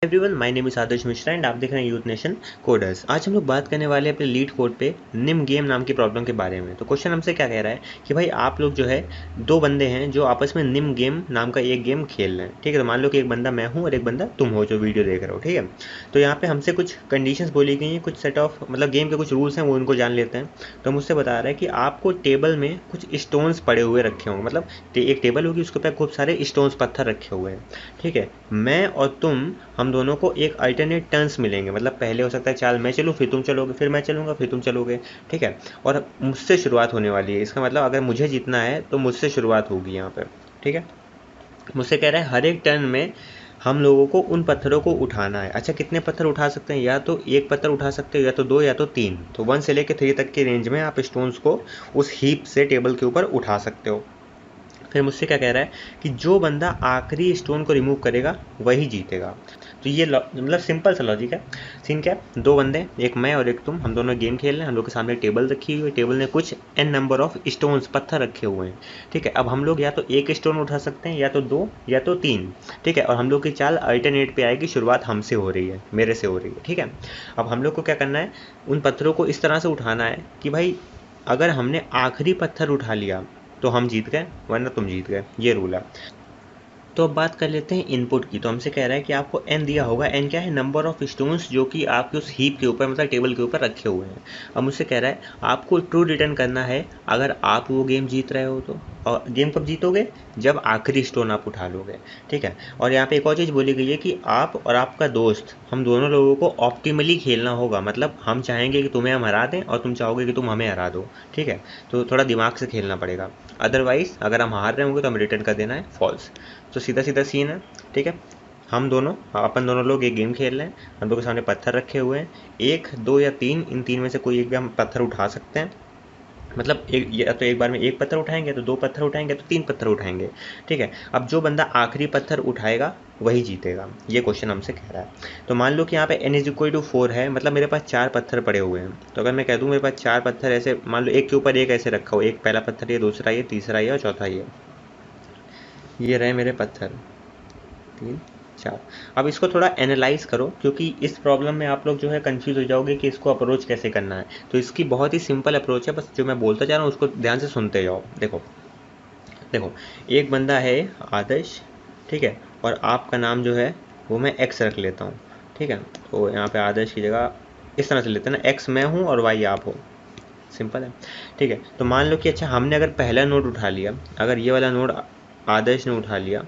Everyone, my name is Adarsh Mishra and आप देख रहे हैं यूथ नेशन कोडर्स। आज हम लोग बात करने वाले हैं अपने लीड कोड पे निम गेम नाम की प्रॉब्लम के बारे में। तो क्वेश्चन हमसे क्या कह रहा है कि भाई आप लोग जो है दो बंदे हैं जो आपस में निम गेम नाम का एक गेम खेल रहे हैं। ठीक है, तो मान लो कि एक बंदा मैं हूँ और एक बंदा तुम हो जो वीडियो देख रहे हो। ठीक है, तो यहाँ पे हमसे कुछ कंडीशंस बोली गई हैं, कुछ सेट ऑफ मतलब गेम के कुछ रूल्स हैं, वो उनको जान लेते हैं। तो मुझसे बता रहा है कि आपको टेबल में कुछ स्टोन्स पड़े हुए रखे होंगे, मतलब एक टेबल होगी उसके ऊपर खूब सारे स्टोन्स पत्थर रखे हुए हैं। ठीक है, मैं और तुम हम दोनों को एक अल्टरनेट टर्न्स मिलेंगे, मतलब पहले हो सकता है चाल मैं चलूँ, फिर तुम चलोगे, फिर मैं चलूँगा, फिर तुम चलोगे। ठीक है, और मुझसे शुरुआत होने वाली है। इसका मतलब अगर मुझे जीतना है तो मुझसे शुरुआत होगी यहाँ पर। ठीक है, मुझसे कह रहा है हर एक टर्न में हम लोगों को उन पत्थरों को उठाना है। अच्छा, कितने पत्थर उठा सकते हैं? या तो एक पत्थर उठा सकते हो, या तो दो, या तो तीन। तो 1 से लेकर 3 तक की रेंज में आप स्टोन्स को उस हीप से टेबल के ऊपर उठा सकते हो। फिर मुझसे क्या कह रहा है कि जो बंदा आखिरी स्टोन को रिमूव करेगा वही जीतेगा। तो ये मतलब सिंपल सा लॉजिक है। सीन क्या है, दो बंदे, एक मैं और एक तुम, हम दोनों गेम खेल रहे हैं। हम लोग के सामने टेबल रखी हुई है, टेबल में कुछ n नंबर ऑफ स्टोन्स पत्थर रखे हुए हैं। ठीक है, अब हम लोग या तो एक स्टोन उठा सकते हैं, या तो दो, या तो तीन। ठीक है, और हम लोग की चाल अल्टरनेट पे आएगी, शुरुआत हमसे हो रही है, मेरे से हो रही है। ठीक है, अब हम लोग को क्या करना है, उन पत्थरों को इस तरह से उठाना है कि भाई अगर हमने आखिरी पत्थर उठा लिया तो हम जीत गए, वरना तुम जीत गए। ये रूल है। तो अब बात कर लेते हैं इनपुट की। तो हमसे कह रहा है कि आपको n दिया होगा। n क्या है? नंबर ऑफ स्टोन्स जो कि आपके उस हीप के ऊपर, मतलब टेबल के ऊपर रखे हुए हैं। अब मुझसे कह रहा है आपको ट्रू रिटर्न करना है अगर आप वो गेम जीत रहे हो तो। और गेम कब जीतोगे? जब आखिरी स्टोन आप उठा लोगे। ठीक है, और यहाँ पे एक और चीज़ बोली गई है कि आप और आपका दोस्त, हम दोनों लोगों को ऑप्टिमली खेलना होगा। मतलब हम चाहेंगे कि तुम्हें हम हरा दें और तुम चाहोगे कि तुम हमें हरा दो। ठीक है, तो थोड़ा दिमाग से खेलना पड़ेगा। अदरवाइज़ अगर हम हार रहे होंगे तो हमें रिटर्न कर देना है फॉल्स। तो सीधा सीधा सीन है। ठीक है, हम दोनों, अपन दोनों लोग एक गेम खेल रहे हैं। हम लोग के सामने पत्थर रखे हुए हैं, एक, दो या तीन, इन तीन में से कोई एक भी हम पत्थर उठा सकते हैं। मतलब एक, या तो एक बार में एक पत्थर उठाएंगे, या तो दो पत्थर उठाएंगे, या तो तीन पत्थर उठाएंगे। ठीक है, अब जो बंदा आखिरी पत्थर उठाएगा वही जीतेगा। ये क्वेश्चन हमसे कह रहा है। तो मान लो कि यहाँ पे n इज इक्वल टू 4 है, मतलब मेरे पास 4 पत्थर पड़े हुए हैं। तो अगर मैं कह दूँ मेरे पास 4 पत्थर ऐसे, मान लो एक के ऊपर एक ऐसे रखा हो, एक पहला पत्थर ये, दूसरा ये, तीसरा ये और चौथा ये रहे मेरे पत्थर, 3, 4। अब इसको थोड़ा एनालाइज करो, क्योंकि इस प्रॉब्लम में आप लोग जो है कंफ्यूज हो जाओगे कि इसको अप्रोच कैसे करना है। तो इसकी बहुत ही सिंपल अप्रोच है, बस जो मैं बोलता जा रहा हूँ उसको ध्यान से सुनते जाओ। देखो देखो, एक बंदा है आदर्श। ठीक है, और आपका नाम जो है वो मैं एक्स रख लेता हूँ। ठीक है, तो यहाँ पे आदर्श की जगह इस तरह से लेते हैं ना, एक्स मैं हूँ और वाई आप हो। सिंपल है। ठीक है, तो मान लो कि अच्छा हमने अगर पहला नोड उठा लिया, अगर ये वाला नोड आदर्श ने उठा लिया,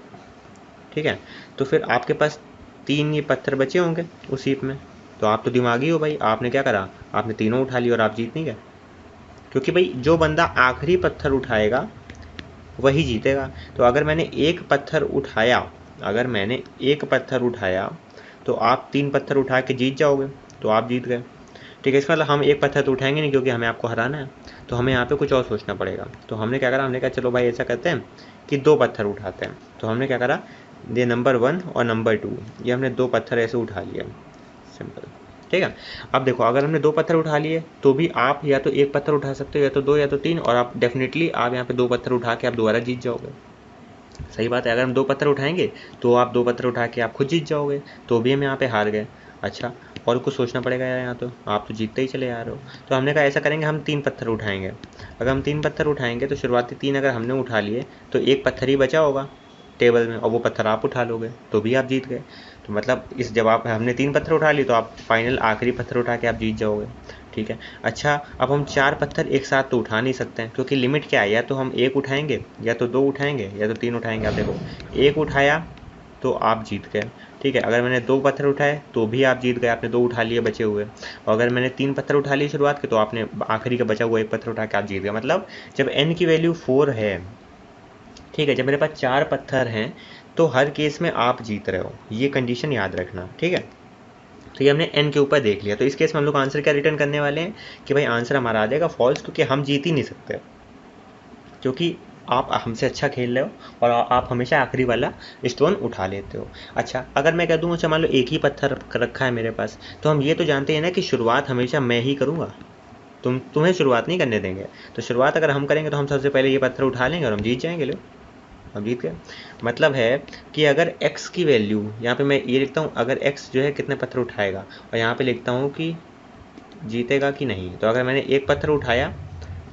ठीक है, तो फिर आपके पास 3 ये पत्थर बचे होंगे उस हीप में। तो आप तो दिमागी हो भाई, आपने क्या करा, आपने तीनों उठा लिया और आप जीत नहीं गए। क्योंकि भाई जो बंदा आखिरी पत्थर उठाएगा वही जीतेगा। तो अगर मैंने एक पत्थर उठाया, अगर मैंने एक पत्थर उठाया तो आप 3 पत्थर उठा के जीत जाओगे, तो आप जीत गए। ठीक है, इसका मतलब हम एक पत्थर तो उठाएंगे नहीं, क्योंकि हमें आपको हराना है। तो हमें यहाँ पे कुछ और सोचना पड़ेगा। तो हमने क्या करा, हमने कहा चलो भाई ऐसा करते हैं कि 2 पत्थर उठाते हैं। तो हमने क्या करा, ये नंबर 1 और नंबर 2, ये हमने 2 पत्थर ऐसे उठा लिए। सिंपल। ठीक है, अब देखो अगर हमने 2 पत्थर उठा लिए तो भी आप या तो एक पत्थर उठा सकते हो, या तो दो, या तो तीन, और आप डेफिनेटली आप यहाँ पे 2 पत्थर उठा के आप दोबारा जीत जाओगे। सही बात है, अगर हम 2 पत्थर उठाएंगे तो आप 2 पत्थर उठा के आप खुद जीत जाओगे, तो भी हम यहाँ पे हार गए। अच्छा, और कुछ सोचना पड़ेगा यार, यहाँ तो आप तो जीतते ही चले आ रहे हो। तो हमने कहा ऐसा करेंगे, हम 3 पत्थर उठाएंगे। अगर हम 3 पत्थर उठाएंगे तो शुरुआती 3 अगर हमने उठा लिए तो एक पत्थर ही बचा होगा टेबल में, और वो पत्थर आप उठा लोगे, तो भी आप जीत गए। तो मतलब इस जब आप, हमने 3 पत्थर उठा लिए तो आप फाइनल आखिरी पत्थर उठा के आप जीत जाओगे। ठीक है, अच्छा अब हम 4 पत्थर एक साथ तो उठा नहीं सकते हैं, क्योंकि लिमिट क्या है, या तो हम एक उठाएंगे, या तो 2 उठाएंगे, या तो 3 उठाएंगे। आप देखो, एक उठाया तो आप जीत गए। ठीक है, अगर मैंने 2 पत्थर उठाए तो भी आप जीत गए, आपने 2 उठा लिए बचे हुए। और अगर मैंने 3 पत्थर उठा लिए शुरुआत के, तो आपने आखिरी का बचा हुआ एक पत्थर उठा के आप जीत गए। मतलब जब n की वैल्यू 4 है, ठीक है, जब मेरे पास 4 पत्थर हैं, तो हर केस में आप जीत रहे हो। ये कंडीशन याद रखना। ठीक है, तो ये हमने n के ऊपर देख लिया। तो इस केस में हम लोग आंसर क्या रिटर्न करने वाले हैं कि भाई आंसर हमारा आ जाएगा फॉल्स, क्योंकि हम जीत ही नहीं सकते, क्योंकि आप हमसे अच्छा खेल रहे हो और आप हमेशा आखिरी वाला स्टोन उठा लेते हो। अच्छा, अगर मैं कह दूँ अच्छा मान लो एक ही पत्थर रखा है मेरे पास, तो हम ये तो जानते हैं ना कि शुरुआत हमेशा मैं ही करूँगा, तुम्हें शुरुआत नहीं करने देंगे। तो शुरुआत अगर हम करेंगे तो हम सबसे पहले ये पत्थर उठा लेंगे और हम जीत जाएंगे। लो, हम जीत गए। मतलब है कि अगर x की वैल्यू, यहाँ पे मैं ये लिखता हूँ अगर x जो है कितने पत्थर उठाएगा, और यहाँ पे लिखता हूँ कि जीतेगा कि नहीं। तो अगर मैंने एक पत्थर उठाया,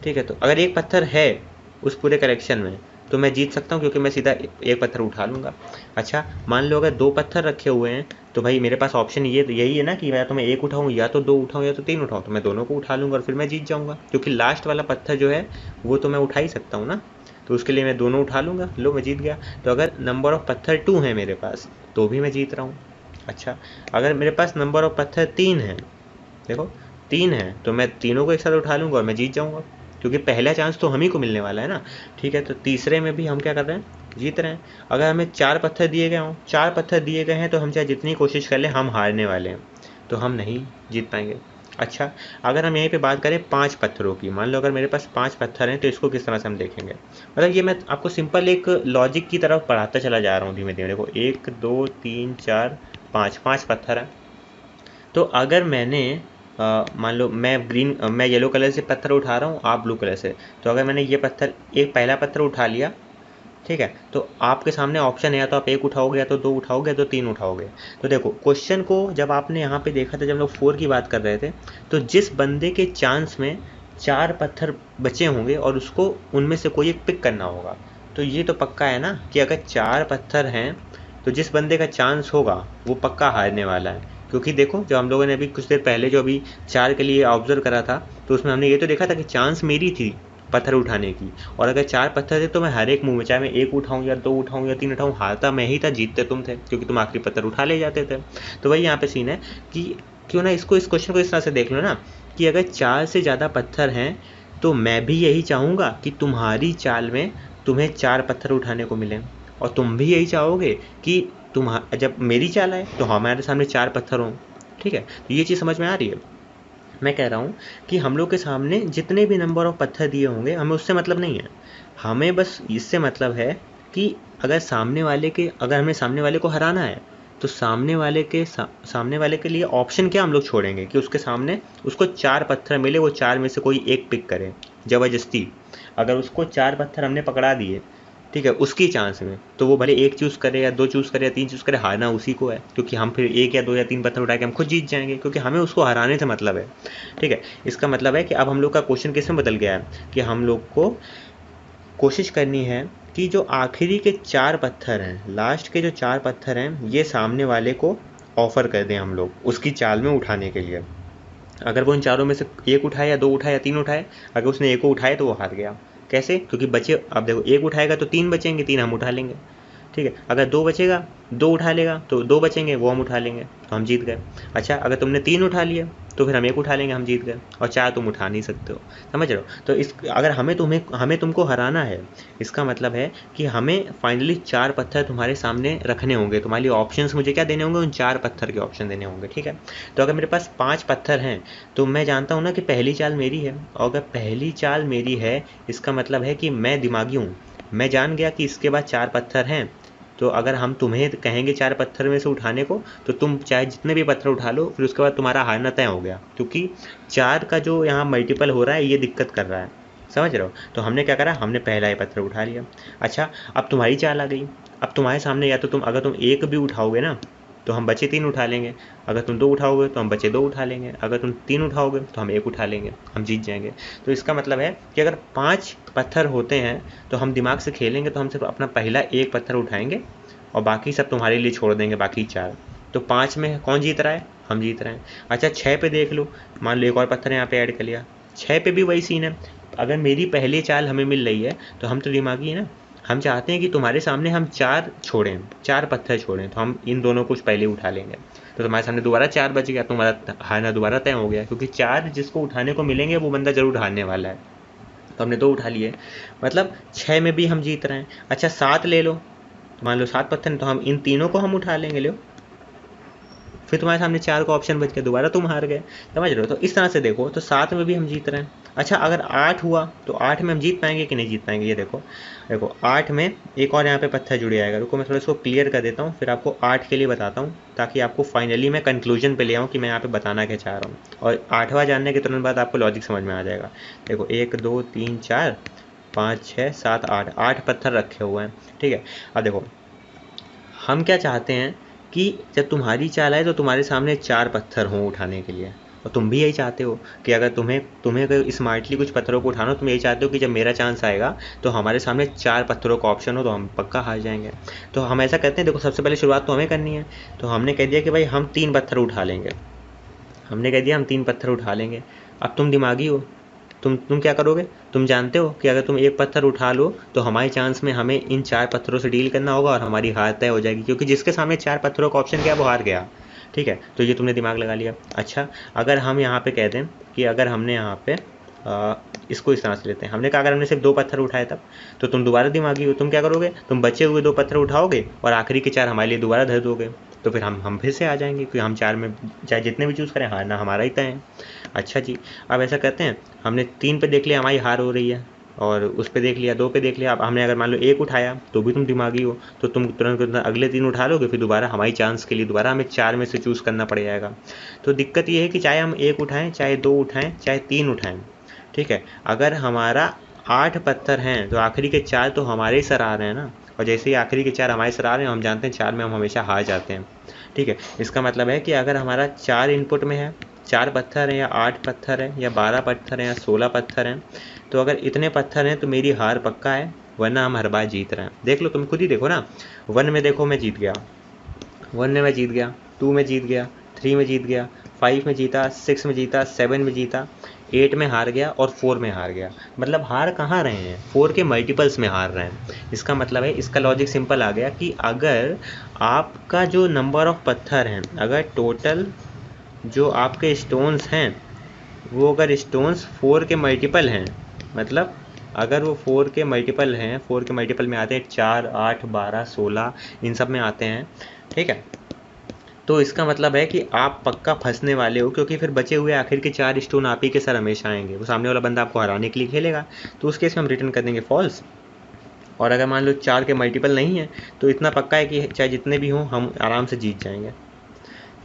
ठीक है, तो अगर एक पत्थर है उस पूरे कलेक्शन में तो मैं जीत सकता हूँ, क्योंकि मैं सीधा एक पत्थर उठा लूँगा। अच्छा, मान लो अगर 2 पत्थर रखे हुए हैं तो भाई मेरे पास ऑप्शन यही है ना कि या तो मैं एक उठाऊँ, या तो 2 उठाऊँ, या तो 3 उठाऊँ। तो मैं दोनों को उठा लूँगा और फिर मैं जीत जाऊँगा, क्योंकि लास्ट वाला पत्थर जो है वो तो मैं उठा ही सकता हूँ ना। तो उसके लिए मैं दोनों उठा लूँगा। लो, मैं जीत गया। तो अगर नंबर ऑफ़ पत्थर 2 है मेरे पास तो भी मैं जीत रहा हूँ। अच्छा, अगर मेरे पास नंबर ऑफ़ पत्थर 3 है, देखो 3 है, तो मैं तीनों को एक साथ उठा लूँगा और मैं जीत जाऊँगा, क्योंकि पहला चांस तो हम ही को मिलने वाला है ना। ठीक है, तो तीसरे में भी हम क्या कर रहे हैं, जीत रहे हैं। अगर हमें 4 पत्थर दिए गए हों, 4 पत्थर दिए गए हैं, तो हम चाहे जितनी कोशिश कर लें हम हारने वाले हैं, तो हम नहीं जीत पाएंगे। अच्छा, अगर हम यहीं पे बात करें 5 पत्थरों की, मान लो अगर मेरे पास 5 पत्थर हैं, तो इसको किस तरह से हम देखेंगे। मतलब ये मैं आपको सिंपल एक लॉजिक की तरफ पढ़ाता चला जा रहा हूँ धीमे धीमे। देखो 1 2 3 4 5, 5 पत्थर हैं। तो अगर मैंने मान लो मैं येलो कलर से पत्थर उठा रहा हूँ, आप ब्लू कलर से, तो अगर मैंने ये पत्थर, एक पहला पत्थर उठा लिया, ठीक है, तो आपके सामने ऑप्शन है, या तो आप एक उठाओगे, या तो 2 उठाओगे, या तो 3 उठाओगे। तो देखो क्वेश्चन को जब आपने यहाँ पे देखा था, जब लोग 4 की बात कर रहे थे, तो जिस बंदे के चांस में 4 पत्थर बचे होंगे और उसको उनमें से कोई एक पिक करना होगा, तो ये तो पक्का है ना कि अगर 4 पत्थर हैं तो जिस बंदे का चांस होगा वो पक्का हारने वाला है। क्योंकि देखो, जो हम लोगों ने अभी कुछ देर पहले जो अभी 4 के लिए ऑब्जर्व करा था, तो उसमें हमने ये तो देखा था कि चांस मेरी थी पत्थर उठाने की, और अगर 4 पत्थर थे तो मैं हर एक मुंह में, चाहे मैं एक उठाऊं या 2 उठाऊं या 3 उठाऊं, हारता मैं ही था, जीतते तुम थे, क्योंकि तुम आखिरी पत्थर उठा ले जाते थे। तो वही यहाँ पे सीन है कि क्यों ना इस क्वेश्चन को इस तरह से देख लो ना, कि अगर 4 से ज़्यादा पत्थर हैं तो मैं भी यही चाहूँगा कि तुम्हारी चाल में तुम्हें 4 पत्थर उठाने को मिले, और तुम भी यही चाहोगे कि जब मेरी चाल आए तो हमारे सामने 4 पत्थर हों। ठीक है, तो ये चीज़ समझ में आ रही है। मैं कह रहा हूँ कि हम लोग के सामने जितने भी नंबर ऑफ पत्थर दिए होंगे, हमें उससे मतलब नहीं है। हमें बस इससे मतलब है कि अगर हमें सामने वाले को हराना है, तो सामने वाले के लिए ऑप्शन क्या हम लोग छोड़ेंगे कि उसके सामने उसको 4 पत्थर मिले, वो 4 में से कोई एक पिक करे ज़बरदस्ती। अगर उसको 4 पत्थर हमने पकड़ा दिए, ठीक है, उसकी चांस में, तो वो भले एक चूज़ करे या 2 चूज़ करे या 3 चूज़ करे, हारना उसी को है, क्योंकि हम फिर 1 या 2 या 3 पत्थर उठा के हम खुद जीत जाएंगे, क्योंकि हमें उसको हराने से मतलब है। ठीक है, इसका मतलब है कि अब हम लोग का क्वेश्चन किस में बदल गया है कि हम लोग को कोशिश करनी है कि जो आखिरी के 4 पत्थर हैं, लास्ट के जो 4 पत्थर हैं, ये सामने वाले को ऑफ़र कर दें हम लोग उसकी चाल में उठाने के लिए। अगर वो इन चारों में से एक उठाए या 2 उठाए या 3 उठाए, अगर उसने एक को उठाए तो वो हार गया। कैसे? क्योंकि बचे, अब देखो, एक उठाएगा तो 3 बचेंगे, 3 हम उठा लेंगे। ठीक है, अगर 2 बचेगा, 2 उठा लेगा तो 2 बचेंगे, वो हम उठा लेंगे, तो हम जीत गए। अच्छा, अगर तुमने 3 उठा लिया तो फिर हम एक उठा लेंगे, हम जीत गए, और 4 तुम उठा नहीं सकते हो। समझ रहे हो? तो अगर हमें तुमको हराना है, इसका मतलब है कि हमें फाइनली 4 पत्थर तुम्हारे सामने रखने होंगे, तुम्हारे लिए ऑप्शंस मुझे क्या देने होंगे, उन 4 पत्थर के ऑप्शन देने होंगे। ठीक है, तो अगर मेरे पास 5 पत्थर हैं तो मैं जानता हूँ ना कि पहली चाल मेरी है, और अगर पहली चाल मेरी है, इसका मतलब है कि मैं दिमागी हूँ, मैं जान गया कि इसके बाद 4 पत्थर हैं। तो अगर हम तुम्हें कहेंगे 4 पत्थर में से उठाने को, तो तुम चाहे जितने भी पत्थर उठा लो, फिर उसके बाद तुम्हारा हारना तय हो गया, क्योंकि 4 का जो यहाँ मल्टीपल हो रहा है ये दिक्कत कर रहा है। समझ रहे हो? तो हमने क्या करा, हमने पहला ही पत्थर उठा लिया। अच्छा, अब तुम्हारी चाल आ गई। अब तुम्हारे सामने या तो अगर तुम एक भी उठाओगे ना, तो हम बचे 3 उठा लेंगे, अगर तुम 2 उठाओगे तो हम बचे 2 उठा लेंगे, अगर तुम 3 उठाओगे तो हम 1 उठा लेंगे, हम जीत जाएंगे। तो इसका मतलब है कि अगर 5 पत्थर होते हैं तो हम दिमाग से खेलेंगे, तो हम सिर्फ अपना पहला एक पत्थर उठाएंगे और बाकी सब तुम्हारे लिए छोड़ देंगे, बाकी 4। तो 5 में कौन जीत रहा है? हम जीत रहे हैं। अच्छा, 6 पे देख लो, मान लो एक और पत्थर यहाँ पे ऐड कर लिया, 6 पे भी वही सीन है। अगर मेरी पहली चाल हमें मिल रही है तो हम तो दिमागी है ना, हम चाहते हैं कि तुम्हारे सामने हम 4 छोड़ें, 4 पत्थर छोड़ें, तो हम इन दोनों को पहले उठा लेंगे, तो तुम्हारे सामने दोबारा 4 बच गया, तुम्हारा हारना दोबारा तय हो गया, क्योंकि 4 जिसको उठाने को मिलेंगे वो बंदा जरूर हारने वाला है। तो हमने 2 उठा लिए, मतलब 6 में भी हम जीत रहे हैं। अच्छा, 7 ले लो, मान लो 7 पत्थर, तो हम इन तीनों को हम उठा लेंगे। लो, फिर तुम्हारे सामने 4 का ऑप्शन बच गया, दोबारा तुम हार गए। समझ रहे हो? तो इस तरह से देखो, तो 7 में भी हम जीत रहे हैं। अच्छा, अगर 8 हुआ तो 8 में हम जीत पाएंगे कि नहीं जीत पाएंगे, ये देखो। देखो 8 में एक और यहाँ पे पत्थर जुड़ जाएगा। रुको, मैं थोड़ा इसको क्लियर कर देता हूँ, फिर आपको 8 के लिए बताता हूँ, ताकि आपको फाइनली मैं कंक्लूजन पे ले आऊँ कि मैं यहाँ पे बताना क्या चाह रहा हूँ, और 8वां जानने के तुरंत बाद आपको लॉजिक समझ में आ जाएगा। देखो 1 2 3 4, 5 6 7 8, 8 पत्थर रखे हुए हैं। ठीक है, अब देखो हम क्या चाहते हैं कि जब तुम्हारी चाल आए तो तुम्हारे सामने 4 पत्थर हों उठाने के लिए, और तुम भी यही चाहते हो कि अगर तुम्हें अगर स्मार्टली कुछ पत्थरों को उठाना हो, तुम यही चाहते हो कि जब मेरा चांस आएगा तो हमारे सामने 4 पत्थरों का ऑप्शन हो तो हम पक्का हार जाएंगे। तो हम ऐसा करते हैं, देखो सबसे पहले शुरुआत तो हमें करनी है, तो हमने कह दिया कि भाई हम 3 पत्थर उठा लेंगे। हमने कह दिया हम 3 पत्थर उठा लेंगे। अब तुम दिमागी हो, तुम क्या करोगे, तुम जानते हो कि अगर तुम एक पत्थर उठा लो तो हमारे चांस में हमें इन 4 पत्थरों से डील करना होगा और हमारी हार तय हो जाएगी, क्योंकि जिसके सामने 4 पत्थरों का ऑप्शन क्या वो हार गया। ठीक है, तो ये तुमने दिमाग लगा लिया। अच्छा, अगर हम यहाँ पे कह दें कि अगर हमने यहाँ पे इसको इस तरह से लेते हैं, हमने कहा अगर हमने सिर्फ 2 पत्थर उठाए तब, तो तुम दोबारा दिमागी हो, तुम क्या करोगे, तुम बचे हुए 2 पत्थर उठाओगे और आखिरी के 4 हमारे लिए दोबारा धर दोगे, तो फिर हम फिर से आ जाएंगे, क्योंकि हम 4 में चाहे जितने भी चूज़ करें हारना हमारा ही तय है। अच्छा जी, अब ऐसा करते हैं, हमने 3 पे देख लिया हमारी हार हो रही है, और उस पे देख लिया, 2 पे देख लिया। अब हमने अगर मान लो 1 उठाया तो भी तुम दिमागी हो, तो तुम तुरंत अगले 3 उठा लोगे, फिर दोबारा हमारी चांस के लिए दोबारा हमें 4 में से चूज़ करना पड़ जाएगा। तो दिक्कत ये है कि चाहे हम 1 उठाएं, चाहे 2 उठाएं, चाहे 3 उठाएं, ठीक है, अगर हमारा 8 पत्थर हैं तो आखिरी के 4 तो हमारे ही सर आ रहे हैं ना, और जैसे ही आखिरी के 4 हमारे सर आ रहे हैं हम जानते हैं 4 में हम हमेशा हार जाते हैं। ठीक है, इसका मतलब है कि अगर हमारा 4 इनपुट में है, 4 पत्थर हैं या 8 पत्थर हैं या 12 पत्थर हैं या 16 पत्थर हैं, तो अगर इतने पत्थर हैं तो मेरी हार पक्का है, वरना हम हर बार जीत रहे हैं। देख लो, तुम खुद ही देखो ना, 1 में देखो मैं जीत गया, 1 में मैं जीत गया, 2 में जीत गया, 3 में जीत गया, 5 में जीता, 6 में जीता, 7 में जीता, 8 में हार गया और 4 में हार गया। मतलब हार कहाँ रहे हैं, 4 के मल्टीपल्स में हार रहे हैं। इसका मतलब है, इसका लॉजिक सिंपल आ गया कि अगर आपका जो नंबर ऑफ पत्थर हैं, अगर टोटल जो आपके स्टोन्स हैं वो अगर स्टोन्स 4 के मल्टीपल हैं, मतलब अगर वो 4 के मल्टीपल हैं, 4 के मल्टीपल में आते हैं 4 8 12 16, इन सब में आते हैं, ठीक है, तो इसका मतलब है कि आप पक्का फंसने वाले हो, क्योंकि फिर बचे हुए आखिर के 4 स्टोन आप ही के सर हमेशा आएंगे, वो सामने वाला बंदा आपको हराने के लिए खेलेगा, तो उस केस में हम रिटर्न कर देंगे फॉल्स। और अगर मान लो 4 के मल्टीपल नहीं है तो इतना पक्का है कि चाहे जितने भी हों हम आराम से जीत जाएंगे।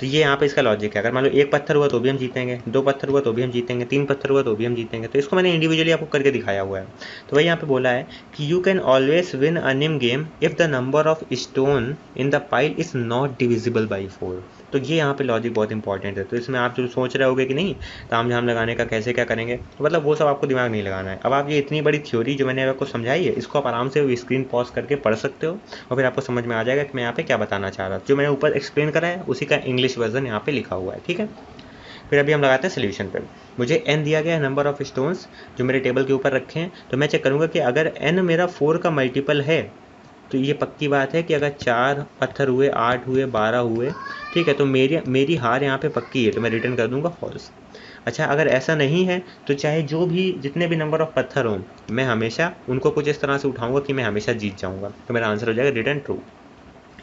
तो ये यहाँ पे इसका लॉजिक है, अगर मान लो 1 पत्थर हुआ तो भी हम जीतेंगे, 2 पत्थर हुआ तो भी हम जीतेंगे, 3 पत्थर हुआ तो भी हम जीतेंगे। तो इसको मैंने इंडिविजुअली आपको करके दिखाया हुआ है। तो वही यहाँ पे बोला है कि you can always win a nim game if the number of stone in the pile is not divisible by 4। तो ये यहाँ पे लॉजिक बहुत इंपॉर्टेंट है। तो इसमें आप जो सोच रहे होगे कि नहीं ताम झाम लगाने का कैसे क्या करेंगे, तो मतलब वो सब आपको दिमाग नहीं लगाना है। अब आप ये इतनी बड़ी थ्योरी जो मैंने आपको समझाई है, इसको आप आराम से स्क्रीन पॉज करके पढ़ सकते हो और फिर आपको समझ में आ जाएगा कि मैं यहाँ पे क्या बताना चाह रहा था। जो मैंने ऊपर एक्सप्लेन करा है उसी का इंग्लिश वर्जन यहाँ पे लिखा हुआ है, ठीक है। फिर अभी हम लगाते हैं सोल्यूशन पे। मुझे n दिया गया है, नंबर ऑफ स्टोन्स जो मेरे टेबल के ऊपर रखे हैं, तो मैं चेक करूँगा कि अगर n मेरा 4 का मल्टीपल है तो ये पक्की बात है कि अगर 4 पत्थर हुए, 8 हुए, 12 हुए, ठीक है, तो मेरी हार यहाँ पे पक्की है, तो मैं रिटर्न कर दूंगा फॉल्स। अच्छा, अगर ऐसा नहीं है तो चाहे जो भी जितने भी नंबर ऑफ पत्थर हों, मैं हमेशा उनको कुछ इस तरह से उठाऊंगा कि मैं हमेशा जीत जाऊंगा, तो मेरा आंसर हो जाएगा रिटर्न ट्रू।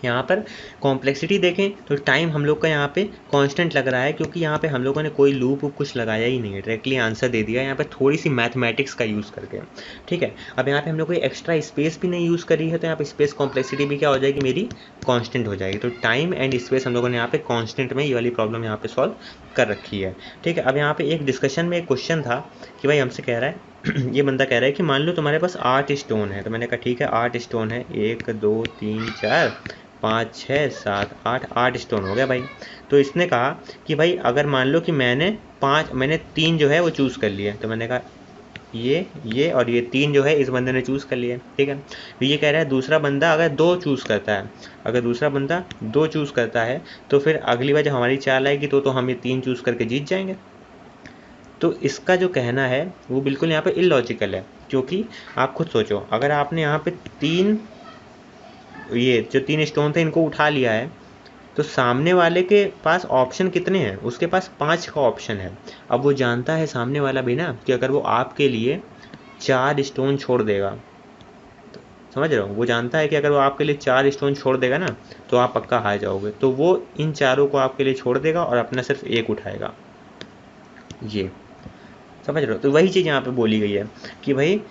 यहाँ पर कॉम्प्लेक्सिटी देखें तो टाइम हम लोग का यहाँ पे कांस्टेंट लग रहा है, क्योंकि यहाँ पे हम लोगों ने कोई लूप कुछ लगाया ही नहीं है, डायरेक्टली आंसर दे दिया यहाँ पे थोड़ी सी मैथमेटिक्स का यूज़ करके, ठीक है। अब यहाँ पे हम लोग कोई एक्स्ट्रा स्पेस भी नहीं यूज़ करी है, तो यहाँ पे स्पेस कॉम्प्लेक्सिटी भी क्या हो जाएगी, मेरी कांस्टेंट हो जाएगी। तो टाइम एंड स्पेस हम लोगों ने यहाँ पे कांस्टेंट में ये वाली प्रॉब्लम यहाँ पे सॉल्व कर रखी है, ठीक है। अब यहाँ पे एक डिस्कशन में एक क्वेश्चन था कि भाई हमसे कह रहा है ये बंदा कह रहा है कि मान लो तुम्हारे पास 8 स्टोन है, तो मैंने कहा ठीक है 8 स्टोन है, 1 2 3 4 5 6 7 8 स्टोन हो गया भाई। तो इसने कहा कि भाई अगर मान लो कि मैंने 3 जो है वो चूज़ कर लिए, तो मैंने कहा ये और ये 3 जो है इस बंदे ने चूज़ कर लिए, ठीक है। तो ये कह रहा है दूसरा बंदा अगर 2 चूज़ करता है, अगर दूसरा बंदा 2 चूज़ करता है तो फिर अगली बार जब हमारी चाल आएगी तो हम ये 3 चूज़ करके जीत जाएंगे। तो इसका जो कहना है वो बिल्कुल यहाँ पे इलॉजिकल है, क्योंकि आप खुद सोचो, अगर आपने यहाँ पे 3 जो 3 स्टोन थे इनको उठा लिया है, तो सामने वाले के पास ऑप्शन कितने हैं, उसके पास 5 का ऑप्शन है। अब वो जानता है सामने वाला भी ना कि अगर वो आपके लिए 4 स्टोन छोड़ देगा, तो समझ रहे हो, वो जानता है कि अगर वो आपके लिए 4 स्टोन छोड़ देगा ना तो आप पक्का हार जाओगे, तो वो इन चारों को आपके लिए छोड़ देगा और अपना सिर्फ 1 उठाएगा। ये समझ रहे हो। तो वही चीज़ यहाँ पे बोली गई है कि भाई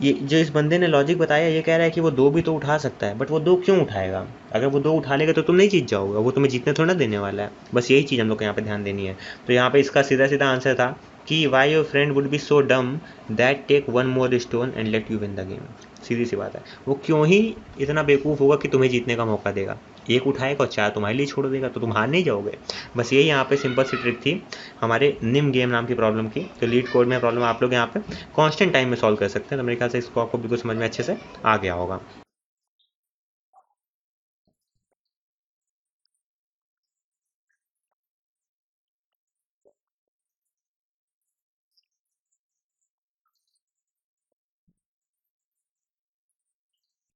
ये जो इस बंदे ने लॉजिक बताया, ये कह रहा है कि वो 2 भी तो उठा सकता है, बट वो 2 क्यों उठाएगा, अगर वो 2 उठा लेगा तो तुम नहीं जीत जाओगे, वो तुम्हें जीतने थोड़ा ना देने वाला है। बस यही चीज़ हम लोग को यहाँ पे ध्यान देनी है। तो यहाँ पे इसका सीधा सीधा आंसर था कि why your friend would be so dumb that take one more stone and let you win the game. सीधी सी बात है, वो क्यों ही इतना बेवकूफ़ होगा कि तुम्हें जीतने का मौका देगा। एक उठाएगा और 4 तुम्हारे लिए छोड़ देगा, तो तुम हार नहीं जाओगे। बस यही यहाँ पे सिंपल सी ट्रिक थी हमारे निम गेम नाम की प्रॉब्लम की। तो लीड कोड में प्रॉब्लम आप लोग यहाँ पे कांस्टेंट टाइम में सॉल्व कर सकते हैं। तो मेरे ख्याल से इसको आपको बिल्कुल समझ में अच्छे से आ गया होगा।